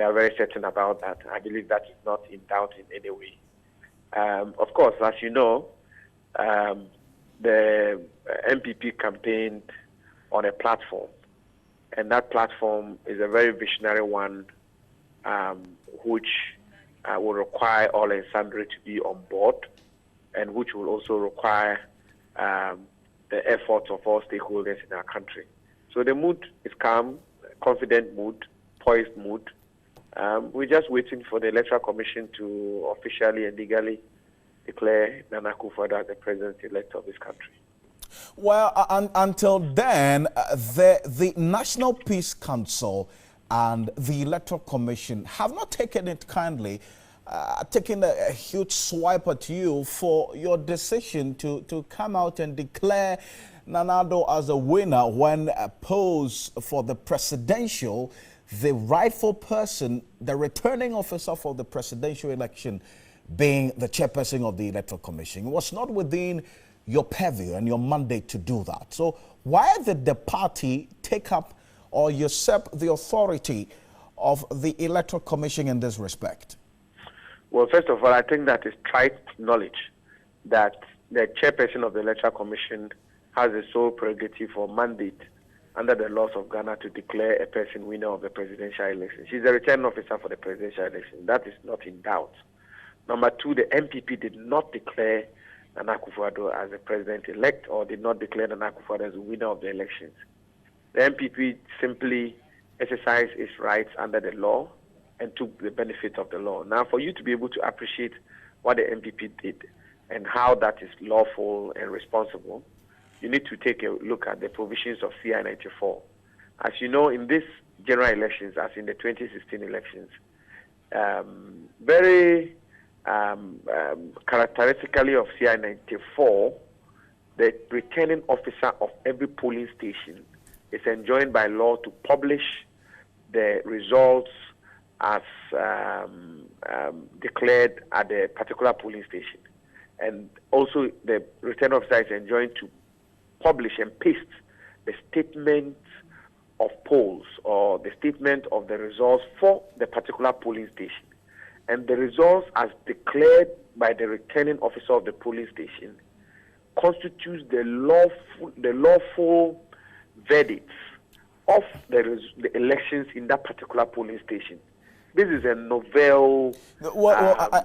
are very certain about that. I believe that is not in doubt in any way. Of course, as you know, the NPP campaigned on a platform, and that platform is a very visionary one, which will require all and sundry to be on board, and which will also require the efforts of all stakeholders in our country. So the mood is calm, confident mood, poised mood. We're just waiting for the Electoral Commission to officially and legally declare Nana Akufo-Addo as the president-elect of this country. Well, until then, the National Peace Council and the Electoral Commission have not taken it kindly, taking a huge swipe at you for your decision to come out and declare Nana Addo as a winner when posed for the presidential, the rightful person, the returning officer for the presidential election being the chairperson of the Electoral Commission. It was not within your purview and your mandate to do that. So why did the party take up or usurp the authority of the Electoral Commission in this respect? Well, first of all, I think that is trite knowledge that the chairperson of the Electoral Commission has a sole prerogative or mandate under the laws of Ghana to declare a person winner of the presidential election. She's a returning officer for the presidential election. That is not in doubt. Number two, the NPP did not declare Nana Akufo-Addo as the president-elect or did not declare Nana Akufo-Addo as the winner of the elections. The NPP simply exercised its rights under the law and took the benefit of the law. Now, for you to be able to appreciate what the NPP did and how that is lawful and responsible, you need to take a look at the provisions of CI 94. As you know, in these general elections, as in the 2016 elections, very characteristically of CI 94, the returning officer of every polling station is enjoined by law to publish the results as declared at the particular polling station. And also the returning officer is enjoined to publish and paste the statement of polls or the statement of the results for the particular polling station. And the results as declared by the returning officer of the polling station constitutes the lawful verdicts of the elections in that particular polling station. This is a novel...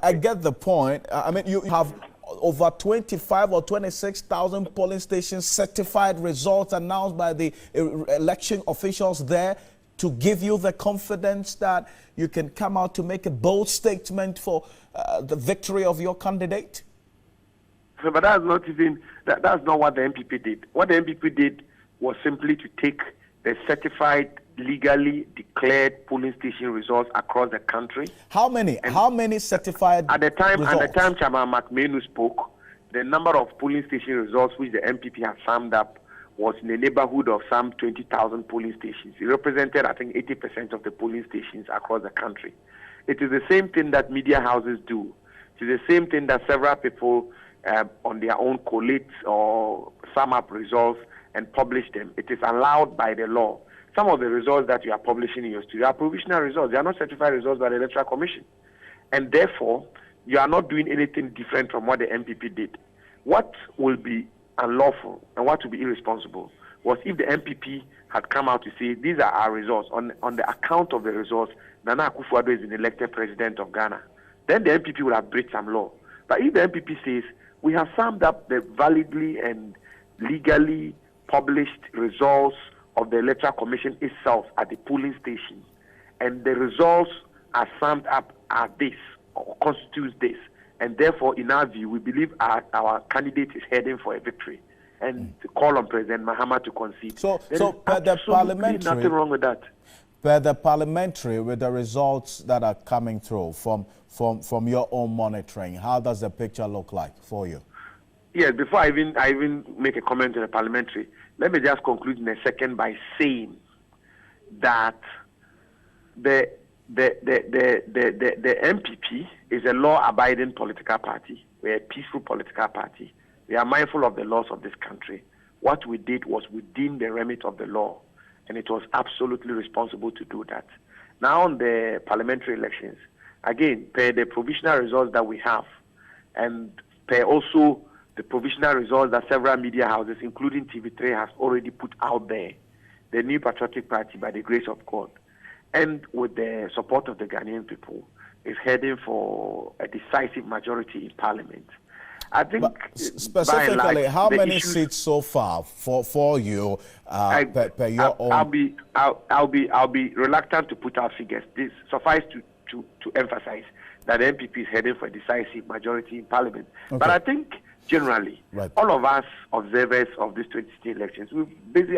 I get the point. I mean, you have over 25 or 26,000 polling stations, certified results announced by the election officials there to give you the confidence that you can come out to make a bold statement for the victory of your candidate? But that's not even, that's not what the NPP did. What the NPP did was simply to take the certified, legally declared polling station results across the country. How many? How many certified results? At the time Chairman McMahon spoke, the number of polling station results which the NPP had summed up was in the neighborhood of some 20,000 polling stations. It represented, I think, 80% of the polling stations across the country. It is the same thing that media houses do. It is the same thing that several people on their own collate or sum up results and publish them. It is allowed by the law. Some of the results that you are publishing in your studio are provisional results. They are not certified results by the Electoral Commission. And therefore, you are not doing anything different from what the NPP did. What will be unlawful and what will be irresponsible was if the NPP had come out to say, these are our results. On the account of the results, Nana Akufo-Addo is an elected president of Ghana. Then the NPP would have breached some law. But if the NPP says, we have summed up the validly and legally published results of the Electoral Commission itself at the polling station, and the results are summed up as this, or constitutes this, and therefore, in our view, we believe our candidate is heading for a victory, and to call on President Mahama to concede. So the parliamentary, nothing wrong with that. But the parliamentary, with the results that are coming through from your own monitoring, how does the picture look like for you? Yes, before I even make a comment on the parliamentary, let me just conclude in a second by saying that the NPP is a law-abiding political party. We're a peaceful political party. We are mindful of the laws of this country. What we did was within the remit of the law, and it was absolutely responsible to do that. Now on the parliamentary elections, again, per the provisional results that we have, and per also the provisional results that several media houses, including TV3, has already put out there, the New Patriotic Party, by the grace of God, and with the support of the Ghanaian people, is heading for a decisive majority in Parliament. I think, specifically, large, how many seats so far for you? Per your own? I'll be reluctant to put out figures. This suffice to emphasize that the NPP is heading for a decisive majority in Parliament. Okay. But I think generally, all of us observers of these 2016 elections,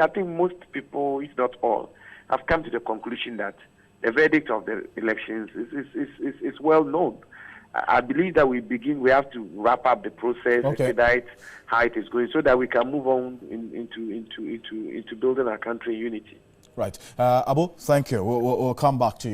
I think most people, if not all, have come to the conclusion that the verdict of the elections is well known. I believe that we have to wrap up the process, expedite how it is going, so that we can move on into building our country in unity. Right. Abu, thank you. We'll come back to you.